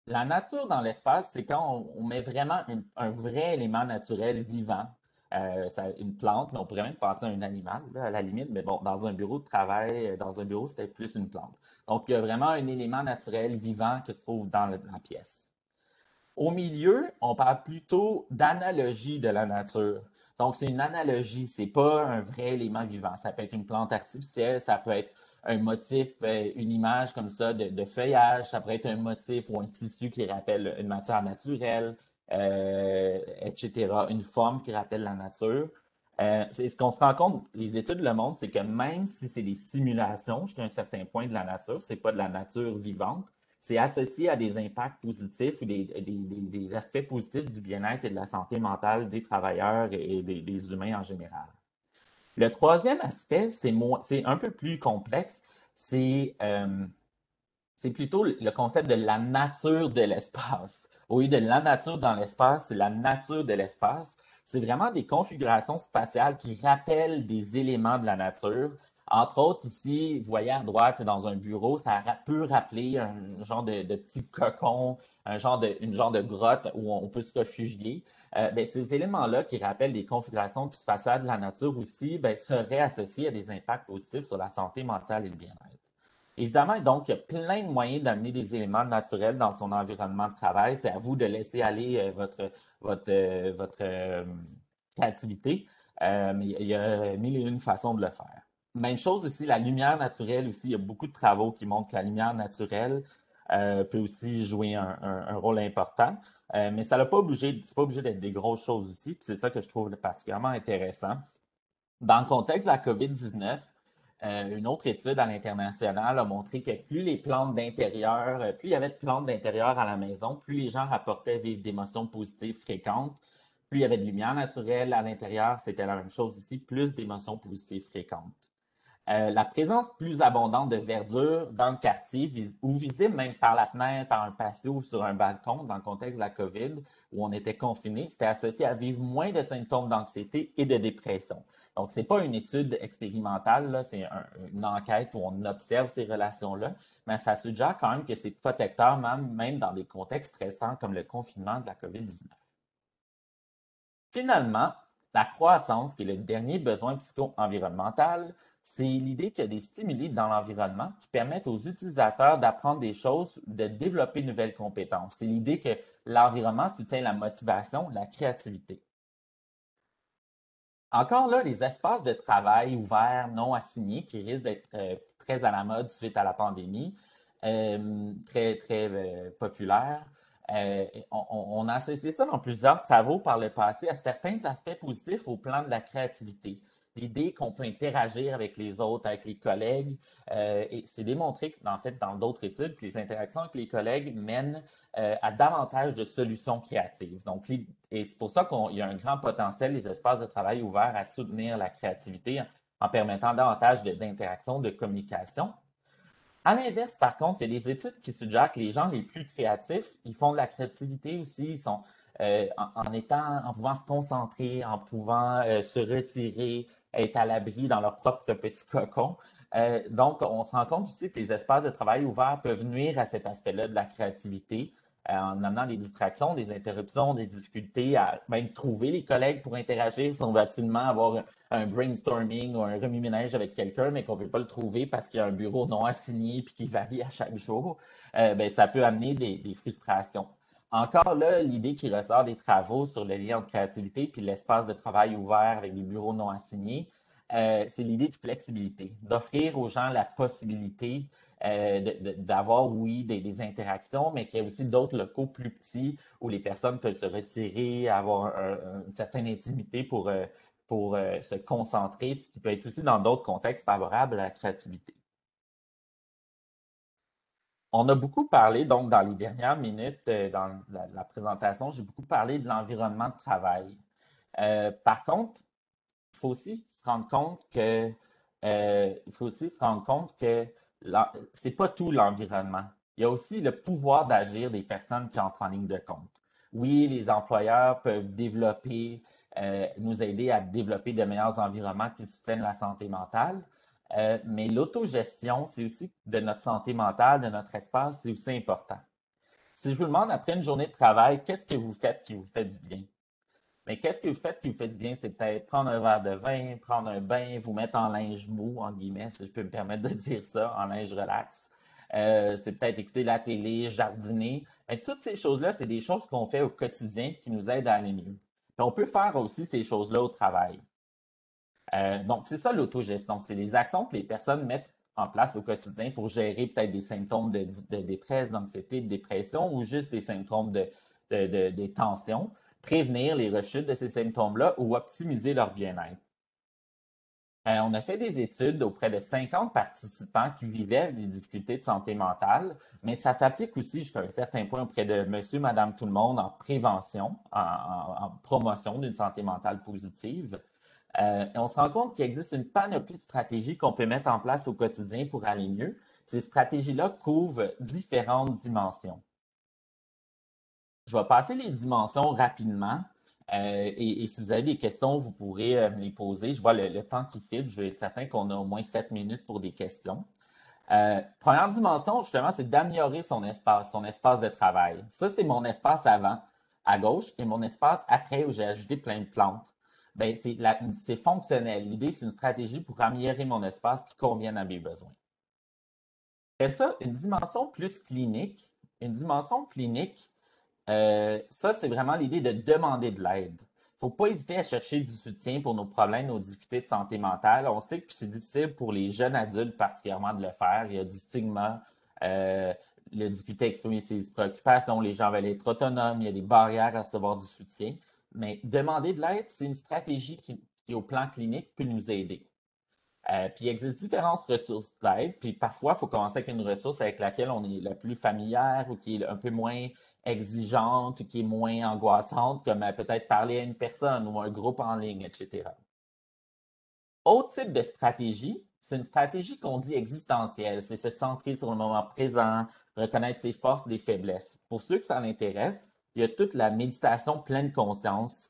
La nature dans l'espace, c'est quand on met vraiment un vrai élément naturel vivant. Une plante, mais on pourrait même penser à un animal, là, à la limite, mais bon, dans un bureau de travail, dans un bureau, c'était plus une plante. Donc, il y a vraiment un élément naturel vivant qui se trouve dans la pièce. Au milieu, on parle plutôt d'analogie de la nature. Donc, c'est une analogie, c'est pas un vrai élément vivant. Ça peut être une plante artificielle, ça peut être un motif, une image comme ça de feuillage, ça peut être un motif ou un tissu qui rappelle une matière naturelle, etc. Une forme qui rappelle la nature. C'est ce qu'on se rend compte, les études le montrent, c'est que même si c'est des simulations jusqu'à un certain point de la nature, c'est pas de la nature vivante, c'est associé à des impacts positifs ou des aspects positifs du bien-être et de la santé mentale des travailleurs et des humains en général. Le troisième aspect, c'est un peu plus complexe, c'est c'est plutôt le concept de la nature de l'espace. Au lieu de la nature dans l'espace, c'est la nature de l'espace. C'est vraiment des configurations spatiales qui rappellent des éléments de la nature. Entre autres, ici, vous voyez à droite, c'est dans un bureau, peut rappeler un genre de petit cocon, une genre de grotte où on peut se réfugier. Ces éléments-là qui rappellent des configurations spatiales de la nature aussi, seraient associés à des impacts positifs sur la santé mentale et le bien-être. Évidemment, donc, il y a plein de moyens d'amener des éléments naturels dans son environnement de travail. C'est à vous de laisser aller votre créativité, mais il y a mille et une façons de le faire. Même chose aussi, la lumière naturelle aussi. Il y a beaucoup de travaux qui montrent que la lumière naturelle peut aussi jouer un rôle important. Mais ça n'a pas obligé, c'est pas obligé d'être des grosses choses aussi. Puis c'est ça que je trouve particulièrement intéressant. Dans le contexte de la COVID-19, une autre étude à l'international a montré que plus les plantes d'intérieur, plus il y avait de plantes d'intérieur à la maison, plus les gens rapportaient vivre d'émotions positives fréquentes, plus il y avait de lumière naturelle à l'intérieur, c'était la même chose ici, plus d'émotions positives fréquentes. La présence plus abondante de verdure dans le quartier ou visible même par la fenêtre, par un patio ou sur un balcon dans le contexte de la COVID où on était confiné, c'était associé à vivre moins de symptômes d'anxiété et de dépression. Donc, c'est pas une étude expérimentale, là, c'est une enquête où on observe ces relations-là, mais ça suggère quand même que c'est protecteur même dans des contextes stressants comme le confinement de la COVID-19. Finalement, la croissance, qui est le dernier besoin psycho-environnemental, c'est l'idée qu'il y a des stimuli dans l'environnement qui permettent aux utilisateurs d'apprendre des choses, de développer de nouvelles compétences. C'est l'idée que l'environnement soutient la motivation, la créativité. Encore là, les espaces de travail ouverts, non assignés, qui risquent d'être très à la mode suite à la pandémie, très populaires. On a associé ça dans plusieurs travaux par le passé à certains aspects positifs au plan de la créativité. l'idée qu'on peut interagir avec les autres, avec les collègues. Et c'est démontré, en fait, dans d'autres études, que les interactions avec les collègues mènent à davantage de solutions créatives. Donc, et c'est pour ça qu'il y a un grand potentiel, les espaces de travail ouverts, à soutenir la créativité en permettant davantage d'interactions, de communication. À l'inverse, par contre, il y a des études qui suggèrent que les gens les plus créatifs, ils font de la créativité aussi, ils sont en pouvant se concentrer, en pouvant se retirer, être à l'abri dans leur propre petit cocon. Donc, on se rend compte aussi que les espaces de travail ouverts peuvent nuire à cet aspect-là de la créativité, en amenant des distractions, des interruptions, des difficultés à même trouver les collègues pour interagir si on veut absolument avoir un brainstorming ou un remue-ménage avec quelqu'un, mais qu'on ne veut pas le trouver parce qu'il y a un bureau non assigné puis qui varie à chaque jour, ben, ça peut amener des frustrations. Encore là, l'idée qui ressort des travaux sur le lien entre créativité puis l'espace de travail ouvert avec des bureaux non assignés, c'est l'idée de flexibilité, d'offrir aux gens la possibilité d'avoir, oui, des interactions, mais qu'il y a aussi d'autres locaux plus petits où les personnes peuvent se retirer, avoir une certaine intimité pour se concentrer, ce qui peut être aussi dans d'autres contextes favorables à la créativité. On a beaucoup parlé, donc, dans les dernières minutes, dans la présentation, j'ai beaucoup parlé de l'environnement de travail. Par contre, il faut aussi se rendre compte que, il faut aussi se rendre compte que c'est pas tout l'environnement. Il y a aussi le pouvoir d'agir des personnes qui entrent en ligne de compte. Oui, les employeurs peuvent nous aider à développer de meilleurs environnements qui soutiennent la santé mentale, mais l'autogestion, c'est aussi de notre santé mentale, de notre espace, c'est aussi important. Si je vous demande après une journée de travail, qu'est-ce que vous faites qui vous fait du bien? Mais qu'est-ce que vous faites qui vous fait du bien? C'est peut-être prendre un verre de vin, prendre un bain, vous mettre en linge mou, en guillemets, si je peux me permettre de dire ça, en linge relax. C'est peut-être écouter la télé, jardiner. Mais toutes ces choses-là, c'est des choses qu'on fait au quotidien qui nous aident à aller mieux. Puis on peut faire aussi ces choses-là au travail. Donc, c'est ça l'autogestion. C'est les actions que les personnes mettent en place au quotidien pour gérer peut-être des symptômes de détresse, d'anxiété, de dépression ou juste des symptômes de tension, prévenir les rechutes de ces symptômes-là ou optimiser leur bien-être. On a fait des études auprès de 50 participants qui vivaient des difficultés de santé mentale, mais ça s'applique aussi jusqu'à un certain point auprès de monsieur, madame, tout le monde en prévention, en promotion d'une santé mentale positive. Et on se rend compte qu'il existe une panoplie de stratégies qu'on peut mettre en place au quotidien pour aller mieux. Ces stratégies-là couvrent différentes dimensions. Je vais passer les dimensions rapidement. Et si vous avez des questions, vous pourrez me les poser. Je vois le temps qui file. Je vais être certain qu'on a au moins 7 minutes pour des questions. Première dimension, justement, c'est d'améliorer son espace de travail. Ça, c'est mon espace avant, à gauche, et mon espace après, où j'ai ajouté plein de plantes. Ben, c'est fonctionnel. L'idée, c'est une stratégie pour améliorer mon espace qui convienne à mes besoins. Et ça, une dimension plus clinique. Une dimension clinique, ça, c'est vraiment l'idée de demander de l'aide. Il ne faut pas hésiter à chercher du soutien pour nos problèmes, nos difficultés de santé mentale. On sait que c'est difficile pour les jeunes adultes particulièrement de le faire. Il y a du stigma, euh, la difficulté à exprimer ses préoccupations, les gens veulent être autonomes, il y a des barrières à recevoir du soutien. Mais demander de l'aide, c'est une stratégie qui, au plan clinique, peut nous aider. Puis il existe différentes ressources d'aide, puis parfois, il faut commencer avec une ressource avec laquelle on est le plus familière ou qui est un peu moins exigeante ou qui est moins angoissante, comme peut-être parler à une personne ou un groupe en ligne, etc. Autre type de stratégie, c'est une stratégie qu'on dit existentielle. C'est se centrer sur le moment présent, reconnaître ses forces, des faiblesses. Pour ceux que ça intéresse, il y a toute la méditation pleine conscience,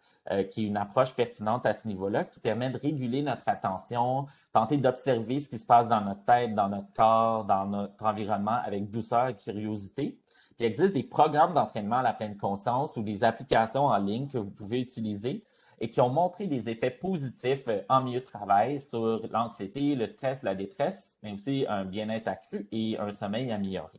qui est une approche pertinente à ce niveau-là, qui permet de réguler notre attention, tenter d'observer ce qui se passe dans notre tête, dans notre corps, dans notre environnement avec douceur et curiosité. Puis il existe des programmes d'entraînement à la pleine conscience ou des applications en ligne que vous pouvez utiliser et qui ont montré des effets positifs en milieu de travail sur l'anxiété, le stress, la détresse, mais aussi un bien-être accru et un sommeil amélioré.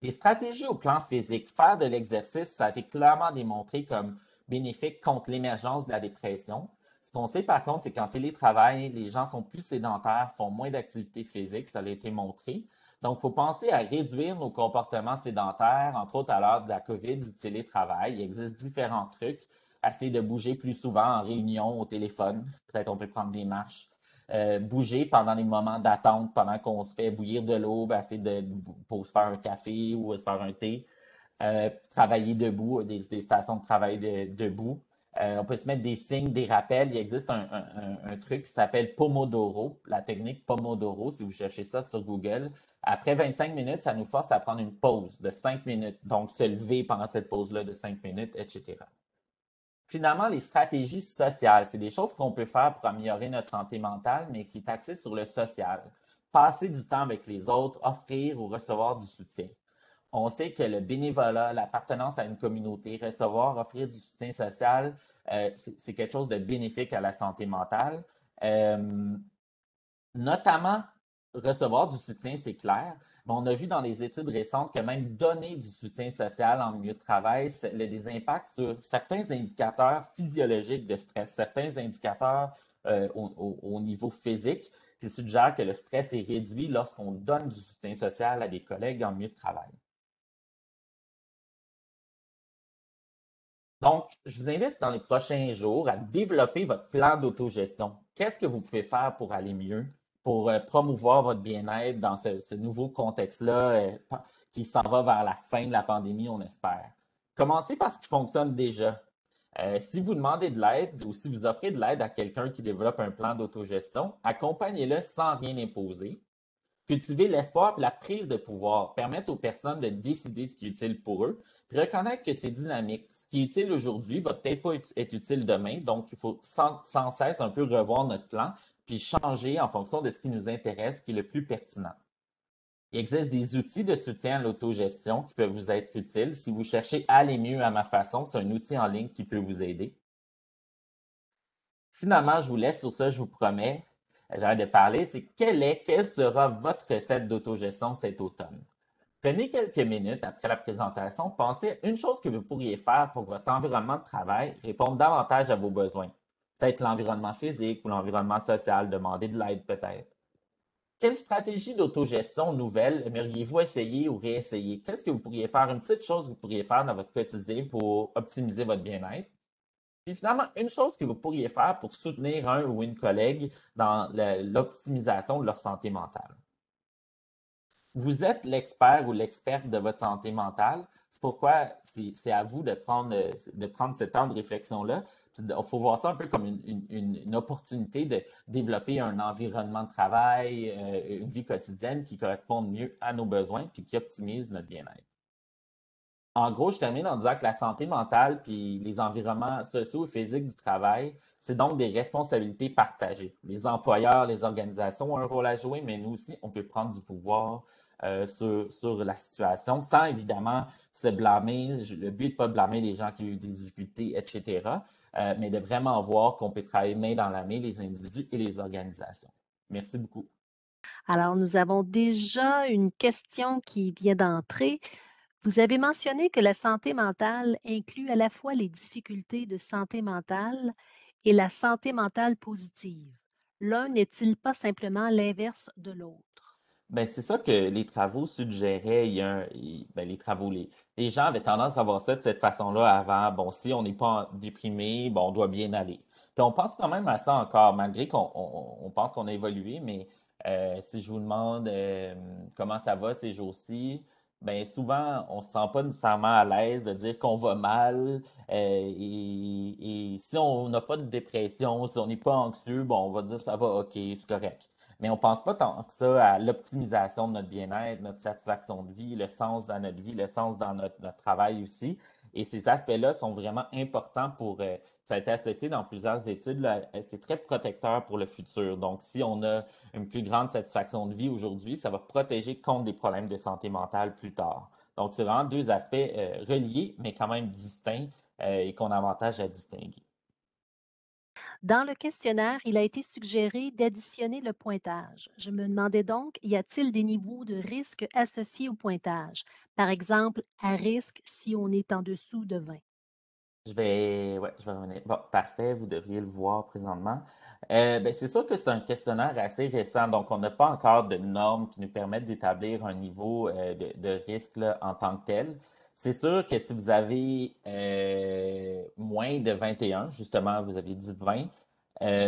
Les stratégies au plan physique, faire de l'exercice, ça a été clairement démontré comme bénéfique contre l'émergence de la dépression. Ce qu'on sait par contre, c'est qu'en télétravail, les gens sont plus sédentaires, font moins d'activité physique, ça a été montré. Donc, il faut penser à réduire nos comportements sédentaires, entre autres à l'heure de la COVID, du télétravail. Il existe différents trucs. essayer de bouger plus souvent en réunion, au téléphone. Peut-être on peut prendre des marches. Bouger pendant les moments d'attente, pendant qu'on se fait bouillir de l'eau, ben, essayer pour se faire un café ou se faire un thé. Travailler debout, des stations de travail debout. On peut se mettre des signes, des rappels. Il existe un truc qui s'appelle Pomodoro, la technique Pomodoro, si vous cherchez ça sur Google. Après 25 minutes, ça nous force à prendre une pause de 5 minutes. Donc, se lever pendant cette pause-là de 5 minutes, etc. Finalement, les stratégies sociales, c'est des choses qu'on peut faire pour améliorer notre santé mentale, mais qui est axée sur le social. Passer du temps avec les autres, offrir ou recevoir du soutien. On sait que le bénévolat, l'appartenance à une communauté, recevoir, offrir du soutien social, c'est quelque chose de bénéfique à la santé mentale. Euh, Notamment, recevoir du soutien, c'est clair, mais on a vu dans les études récentes que même donner du soutien social en milieu de travail a des impacts sur certains indicateurs physiologiques de stress, certains indicateurs au niveau physique qui suggèrent que le stress est réduit lorsqu'on donne du soutien social à des collègues en milieu de travail. Donc, je vous invite dans les prochains jours à développer votre plan d'autogestion. Qu'est-ce que vous pouvez faire pour aller mieux, pour promouvoir votre bien-être dans ce nouveau contexte-là qui s'en va vers la fin de la pandémie, on espère. Commencez par ce qui fonctionne déjà. Si vous demandez de l'aide ou si vous offrez de l'aide à quelqu'un qui développe un plan d'autogestion, accompagnez-le sans rien imposer. Cultiver l'espoir et la prise de pouvoir, permettre aux personnes de décider ce qui est utile pour eux, puis reconnaître que c'est dynamique. Ce qui est utile aujourd'hui va peut-être pas être utile demain, donc il faut sans cesse un peu revoir notre plan, puis changer en fonction de ce qui nous intéresse, ce qui est le plus pertinent. Il existe des outils de soutien à l'autogestion qui peuvent vous être utiles. Si vous cherchez à aller mieux à ma façon, c'est un outil en ligne qui peut vous aider. Finalement, je vous laisse sur ça, je vous promets. J'arrête de parler, c'est quelle sera votre recette d'autogestion cet automne? Prenez quelques minutes après la présentation, pensez à une chose que vous pourriez faire pour que votre environnement de travail réponde davantage à vos besoins. Peut-être l'environnement physique ou l'environnement social, demander de l'aide peut-être. Quelle stratégie d'autogestion nouvelle aimeriez-vous essayer ou réessayer? Qu'est-ce que vous pourriez faire, une petite chose que vous pourriez faire dans votre quotidien pour optimiser votre bien-être? Puis finalement, une chose que vous pourriez faire pour soutenir un ou une collègue dans l'optimisation de leur santé mentale. Vous êtes l'expert ou l'experte de votre santé mentale. C'est pourquoi c'est à vous de prendre ce temps de réflexion-là. Il faut voir ça un peu comme une opportunité de développer un environnement de travail, une vie quotidienne qui corresponde mieux à nos besoins puis qui optimise notre bien-être. En gros, je termine en disant que la santé mentale puis les environnements sociaux et physiques du travail, c'est donc des responsabilités partagées. Les employeurs, les organisations ont un rôle à jouer, mais nous aussi, on peut prendre du pouvoir sur la situation sans évidemment se blâmer. Le but n'est pas de blâmer les gens qui ont eu des difficultés, etc., mais de vraiment voir qu'on peut travailler main dans la main, les individus et les organisations. Merci beaucoup. Alors, nous avons déjà une question qui vient d'entrer. Vous avez mentionné que la santé mentale inclut à la fois les difficultés de santé mentale et la santé mentale positive. L'un n'est-il pas simplement l'inverse de l'autre? Ben, c'est ça que les travaux suggéraient. Ben, les gens avaient tendance à voir ça de cette façon-là avant. Bon, si on n'est pas déprimé, bon, on doit bien aller. Puis on pense quand même à ça encore, malgré qu'on pense qu'on a évolué, mais si je vous demande comment ça va ces jours-ci, ben souvent on se sent pas nécessairement à l'aise de dire qu'on va mal. Et si on n'a pas de dépression, si on n'est pas anxieux, bon, on va dire ça va, ok, c'est correct. Mais on pense pas tant que ça à l'optimisation de notre bien-être, notre satisfaction de vie, le sens dans notre vie, le sens dans notre travail aussi. Et ces aspects-là sont vraiment importants ça a été associé dans plusieurs études, là, c'est très protecteur pour le futur. Donc, si on a une plus grande satisfaction de vie aujourd'hui, ça va protéger contre des problèmes de santé mentale plus tard. Donc, c'est vraiment deux aspects reliés, mais quand même distincts et qu'on a avantage à distinguer. Dans le questionnaire, il a été suggéré d'additionner le pointage. Je me demandais donc, y a-t-il des niveaux de risque associés au pointage? Par exemple, à risque si on est en dessous de 20. Ouais, je vais revenir. Bon, parfait, vous devriez le voir présentement. Ben, c'est sûr que c'est un questionnaire assez récent, donc on n'a pas encore de normes qui nous permettent d'établir un niveau de risque là, en tant que tel. C'est sûr que si vous avez moins de 21, justement, vous aviez dit 20,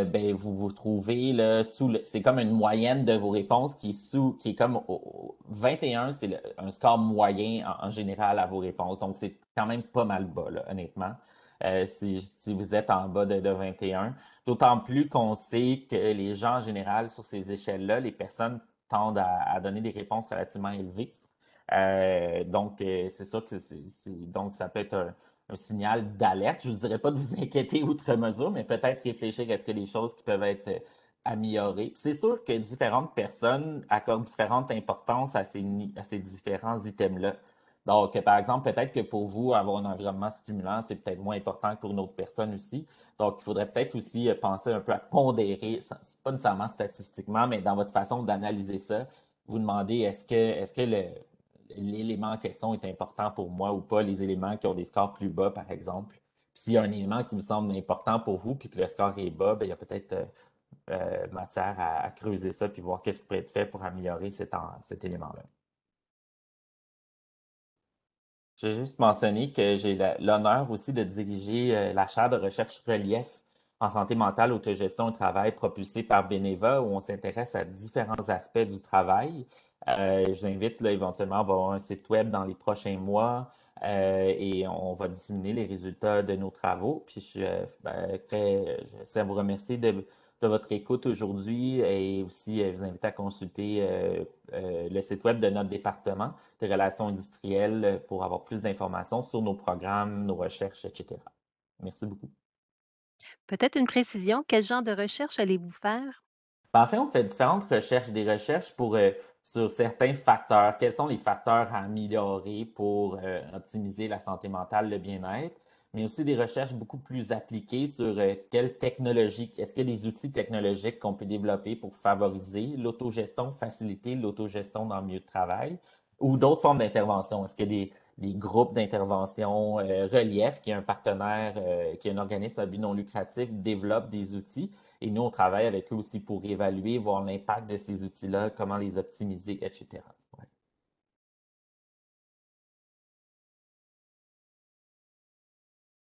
ben vous vous trouvez là, c'est comme une moyenne de vos réponses qui est comme 21, c'est un score moyen en général à vos réponses. Donc c'est quand même pas mal bas, là, honnêtement. Si vous êtes en bas de 21. D'autant plus qu'on sait que les gens en général sur ces échelles-là, les personnes tendent à donner des réponses relativement élevées. C'est sûr que donc ça peut être un signal d'alerte. Je ne vous dirais pas de vous inquiéter outre mesure, mais peut-être réfléchir à ce que des choses qui peuvent être améliorées. Puis c'est sûr que différentes personnes accordent différente importance à ces différents items-là. Donc, par exemple, peut-être que pour vous, avoir un environnement stimulant, c'est peut-être moins important que pour une autre personne aussi. Donc, il faudrait peut-être aussi penser un peu à pondérer, pas nécessairement statistiquement, mais dans votre façon d'analyser ça, vous demandez est-ce que l'élément en question est important pour moi ou pas, les éléments qui ont des scores plus bas, par exemple. Puis s'il y a un élément qui me semble important pour vous, puis que le score est bas, ben, il y a peut-être matière à creuser ça, puis voir qu'est-ce qui peut être fait pour améliorer cet élément-là. J'ai juste mentionné que j'ai l'honneur aussi de diriger la chaire de recherche relief en santé mentale, autogestion au travail propulsée par Beneva, où on s'intéresse à différents aspects du travail. Je vous invite là, éventuellement à avoir un site web dans les prochains mois et on va disséminer les résultats de nos travaux. Puis je sais à vous remercier de votre écoute aujourd'hui et aussi vous inviter à consulter le site web de notre département des relations industrielles pour avoir plus d'informations sur nos programmes, nos recherches, etc. Merci beaucoup. Peut-être une précision, quel genre de recherche allez-vous faire? En fait, on fait différentes recherches, des recherches sur certains facteurs. Quels sont les facteurs à améliorer pour optimiser la santé mentale, le bien-être, mais aussi des recherches beaucoup plus appliquées sur quelles technologies, est-ce qu'il y a des outils technologiques qu'on peut développer pour favoriser l'autogestion, faciliter l'autogestion dans le milieu de travail, ou d'autres formes d'intervention. Est-ce qu'il y a des groupes d'intervention Relief, qui est un partenaire, qui est un organisme à but non lucratif, développe des outils et nous, on travaille avec eux aussi pour évaluer, voir l'impact de ces outils-là, comment les optimiser, etc.